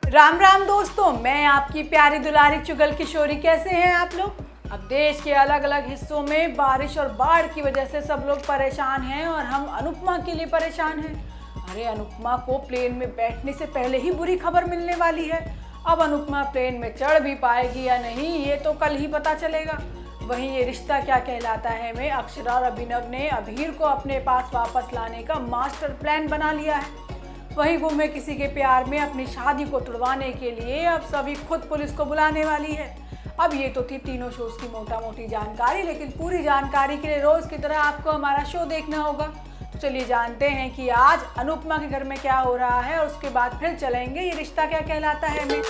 राम राम दोस्तों, मैं आपकी प्यारी दुलारी चुगल किशोरी। कैसे हैं आप लोग? अब देश के अलग अलग हिस्सों में बारिश और बाढ़ की वजह से सब लोग परेशान हैं और हम अनुपमा के लिए परेशान हैं। अरे अनुपमा को प्लेन में बैठने से पहले ही बुरी खबर मिलने वाली है। अब अनुपमा प्लेन में चढ़ भी पाएगी या नहीं, ये तो कल ही पता चलेगा। वहीं ये रिश्ता क्या कहलाता है में अक्षरा और अभिनव ने अभीर को अपने पास वापस लाने का मास्टर प्लान बना लिया है। वहीं गुम है किसी के प्यार में अपनी शादी को तुड़वाने के लिए अब सभी खुद पुलिस को बुलाने वाली है। अब ये तो थी तीनों शोज की मोटा मोटी जानकारी, लेकिन पूरी जानकारी के लिए रोज की तरह आपको हमारा शो देखना होगा। तो चलिए जानते हैं कि आज अनुपमा के घर में क्या हो रहा है और उसके बाद फिर चलेंगे ये रिश्ता क्या कहलाता है में।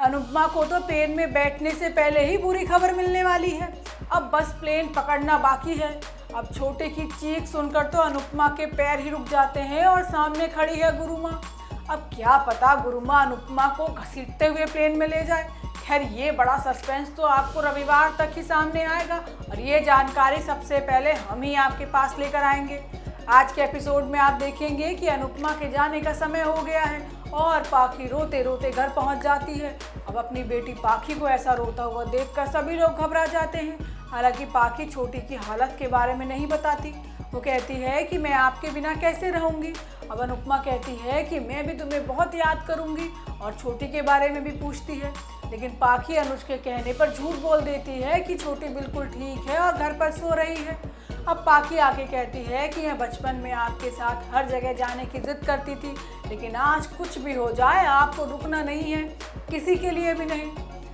अनुपमा को तो प्लेन में बैठने से पहले ही बुरी खबर मिलने वाली है। अब बस प्लेन पकड़ना बाकी है। अब छोटे की चीख सुनकर तो अनुपमा के पैर ही रुक जाते हैं और सामने खड़ी है गुरुमा। अब क्या पता गुरुमा अनुपमा को घसीटते हुए प्लेन में ले जाए। खैर ये बड़ा सस्पेंस तो आपको रविवार तक ही सामने आएगा और ये जानकारी सबसे पहले हम ही आपके पास लेकर आएंगे। आज के एपिसोड में आप देखेंगे कि अनुपमा के जाने का समय हो गया है और पाखी रोते रोते घर पहुंच जाती है। अब अपनी बेटी पाखी को ऐसा रोता हुआ देखकर सभी लोग घबरा जाते हैं। हालांकि पाखी छोटी की हालत के बारे में नहीं बताती। वो कहती है कि मैं आपके बिना कैसे रहूंगी। अब अनुपमा कहती है कि मैं भी तुम्हें बहुत याद करूंगी और छोटी के बारे में भी पूछती है, लेकिन पाखी अनुज के कहने पर झूठ बोल देती है कि छोटी बिल्कुल ठीक है और घर पर सो रही है। अब पाखी आके कहती है कि मैं बचपन में आपके साथ हर जगह जाने की जिद करती थी, लेकिन आज कुछ भी हो जाए आपको रुकना नहीं है, किसी के लिए भी नहीं।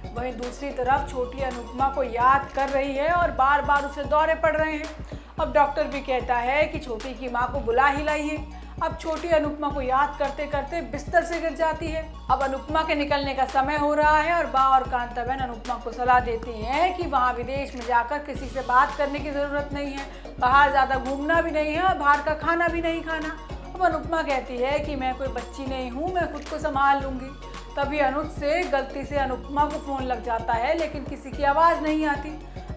वहीं दूसरी तरफ छोटी अनुपमा को याद कर रही है और बार बार उसे दौरे पड़ रहे हैं। अब डॉक्टर भी कहता है कि छोटी की माँ को बुला ही लाइए। अब छोटी अनुपमा को याद करते करते बिस्तर से गिर जाती है। अब अनुपमा के निकलने का समय हो रहा है और बा और कांताबेन अनुपमा को सलाह देती हैं कि वहाँ विदेश में जाकर किसी से बात करने की ज़रूरत नहीं है, बाहर ज़्यादा घूमना भी नहीं है और बाहर का खाना भी नहीं खाना। अब अनुपमा कहती है कि मैं कोई बच्ची नहीं हूँ, मैं खुद को संभाल लूँगी। तभी अनुज से गलती से अनुपमा को फ़ोन लग जाता है, लेकिन किसी की आवाज़ नहीं आती।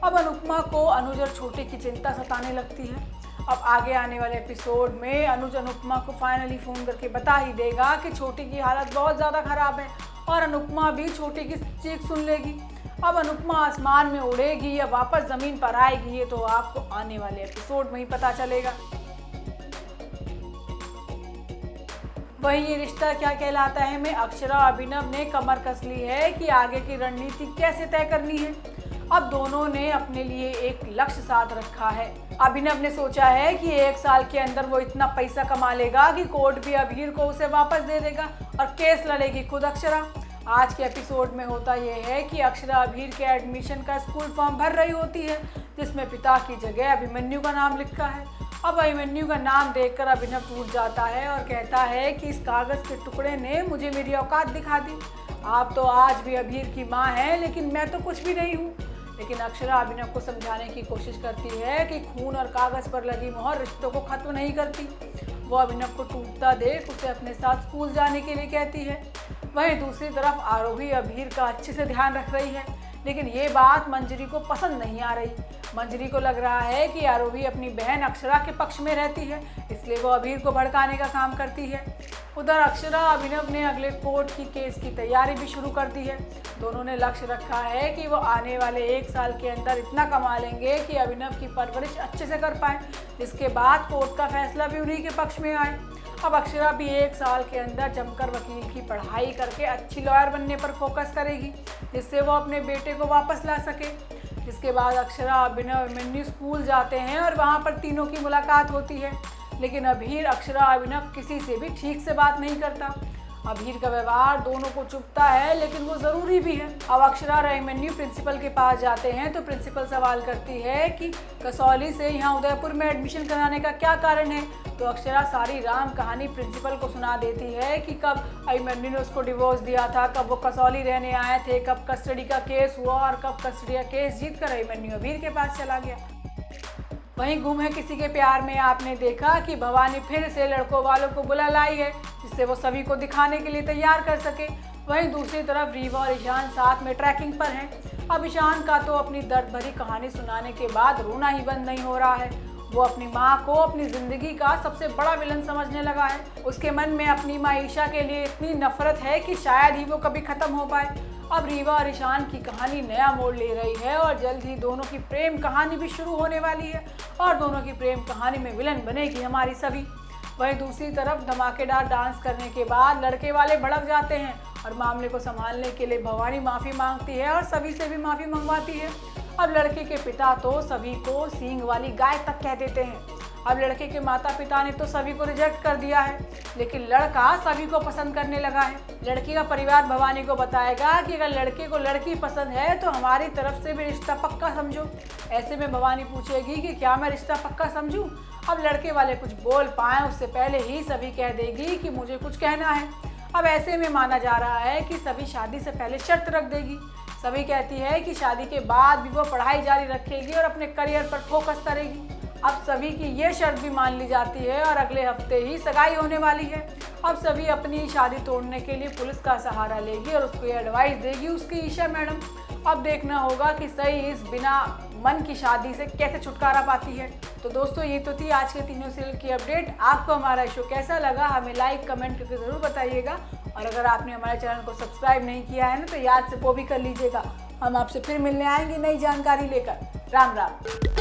अब अनुपमा को अनुज और छोटे की चिंता सताने लगती है। अब आगे आने वाले एपिसोड में अनुज अनुपमा को फाइनली फ़ोन करके बता ही देगा कि छोटी की हालत बहुत ज़्यादा ख़राब है और अनुपमा भी छोटी की चीख सुन लेगी। अब अनुपमा आसमान में उड़ेगी या वापस ज़मीन पर आएगी, ये तो आपको आने वाले एपिसोड में ही पता चलेगा। वहीं ये रिश्ता क्या कहलाता है में अक्षरा और अभिनव ने कमर कस ली है कि आगे की रणनीति कैसे तय करनी है। अब दोनों ने अपने लिए एक लक्ष्य साध रखा है। अभिनव ने सोचा है कि 1 साल के अंदर वो इतना पैसा कमा लेगा कि कोर्ट भी अभीर को उसे वापस दे देगा और केस लड़ेगी खुद अक्षरा। आज के एपिसोड में होता यह है कि अक्षरा अभीर के एडमिशन का स्कूल फॉर्म भर रही होती है, जिसमें पिता की जगह अभिमन्यु का नाम लिखा है। अब अभिमन्यु का नाम देखकर अभिनव टूट जाता है और कहता है कि इस कागज़ के टुकड़े ने मुझे मेरी औकात दिखा दी। आप तो आज भी अभीर की माँ हैं, लेकिन मैं तो कुछ भी नहीं हूँ। लेकिन अक्षरा अभिनव को समझाने की कोशिश करती है कि खून और कागज़ पर लगी मोहर रिश्तों को ख़त्म नहीं करती। वो अभिनव को टूटता देख उसे अपने साथ स्कूल जाने के लिए कहती है। वहीं दूसरी तरफ आरोही अभीर का अच्छे से ध्यान रख रही है, लेकिन ये बात मंजरी को पसंद नहीं आ रही। मंजरी को लग रहा है कि आरोही अपनी बहन अक्षरा के पक्ष में रहती है, इसलिए वो अभीर को भड़काने का काम करती है। उधर अक्षरा अभिनव ने अगले कोर्ट की केस की तैयारी भी शुरू कर दी है। दोनों ने लक्ष्य रखा है कि वो आने वाले 1 साल के अंदर इतना कमा लेंगे कि अभिनव की परवरिश अच्छे से कर पाएँ, जिसके बाद कोर्ट का फैसला भी उन्हीं के पक्ष में आए। अब अक्षरा भी 1 साल के अंदर जमकर वकील की पढ़ाई करके अच्छी लॉयर बनने पर फोकस करेगी, जिससे वो अपने बेटे को वापस ला सके। जिसके बाद अक्षरा अभिनव अभिमन्यु स्कूल जाते हैं और वहाँ पर तीनों की मुलाकात होती है, लेकिन अभीर अक्षरा अभिनव किसी से भी ठीक से बात नहीं करता। अभीर का व्यवहार दोनों को चुभता है, लेकिन वो ज़रूरी भी है। अब अक्षरा और अभिमन्यु प्रिंसिपल के पास जाते हैं तो प्रिंसिपल सवाल करती है कि कसौली से यहाँ उदयपुर में एडमिशन कराने का क्या कारण है। तो अक्षरा सारी राम कहानी प्रिंसिपल को सुना देती है कि कब अभिमन्यु ने उसको डिवोर्स दिया था, कब वो कसौली रहने आए थे, कब कस्टडी का केस हुआ और कब कस्टडी का केस जीत कर अभिमन्यु अभीर के पास चला गया। वहीं गुम है किसी के प्यार में आपने देखा कि भवानी फिर से लड़कों वालों को बुला लाई है, जिससे वो सभी को दिखाने के लिए तैयार कर सके। वहीं दूसरी तरफ रीवा और ईशान साथ में ट्रैकिंग पर हैं। अब ईशान का तो अपनी दर्द भरी कहानी सुनाने के बाद रोना ही बंद नहीं हो रहा है। वो अपनी माँ को अपनी जिंदगी का सबसे बड़ा विलन समझने लगा है। उसके मन में अपनी माँ ईशा के लिए इतनी नफरत है कि शायद ही वो कभी खत्म हो पाए। अब रीवा और ईशान की कहानी नया मोड़ ले रही है और जल्द ही दोनों की प्रेम कहानी भी शुरू होने वाली है और दोनों की प्रेम कहानी में विलन बनेगी हमारी सभी। वहीं दूसरी तरफ धमाकेदार डांस करने के बाद लड़के वाले भड़क जाते हैं और मामले को संभालने के लिए भवानी माफ़ी मांगती है और सभी से भी माफ़ी मंगवाती है। अब लड़के के पिता तो सभी को सींग वाली गाय तक कह देते हैं। अब लड़के के माता पिता ने तो सभी को रिजेक्ट कर दिया है, लेकिन लड़का सभी को पसंद करने लगा है। लड़की का परिवार भवानी को बताएगा कि अगर लड़के को लड़की पसंद है तो हमारी तरफ से भी रिश्ता पक्का समझो। ऐसे में भवानी पूछेगी कि क्या मैं रिश्ता पक्का समझूं? अब लड़के वाले कुछ बोल पाए उससे पहले ही सभी कह देगी कि मुझे कुछ कहना है। अब ऐसे में माना जा रहा है कि सभी शादी से पहले शर्त रख देगी। सभी कहती है कि शादी के बाद भी वो पढ़ाई जारी रखेगी और अपने करियर पर फोकस करेगी। अब सभी की ये शर्त भी मान ली जाती है और अगले हफ्ते ही सगाई होने वाली है। अब सभी अपनी शादी तोड़ने के लिए पुलिस का सहारा लेगी और उसको ये एडवाइस देगी उसकी ईशा मैडम। अब देखना होगा कि सही इस बिना मन की शादी से कैसे छुटकारा पाती है। तो दोस्तों ये तो थी आज के तीनों सीरियल की अपडेट। आपको हमारा शो कैसा लगा हमें लाइक कमेंट करके ज़रूर बताइएगा और अगर आपने हमारे चैनल को सब्सक्राइब नहीं किया है ना तो याद से वो भी कर लीजिएगा। हम आपसे फिर मिलने आएंगे नई जानकारी लेकर। राम राम।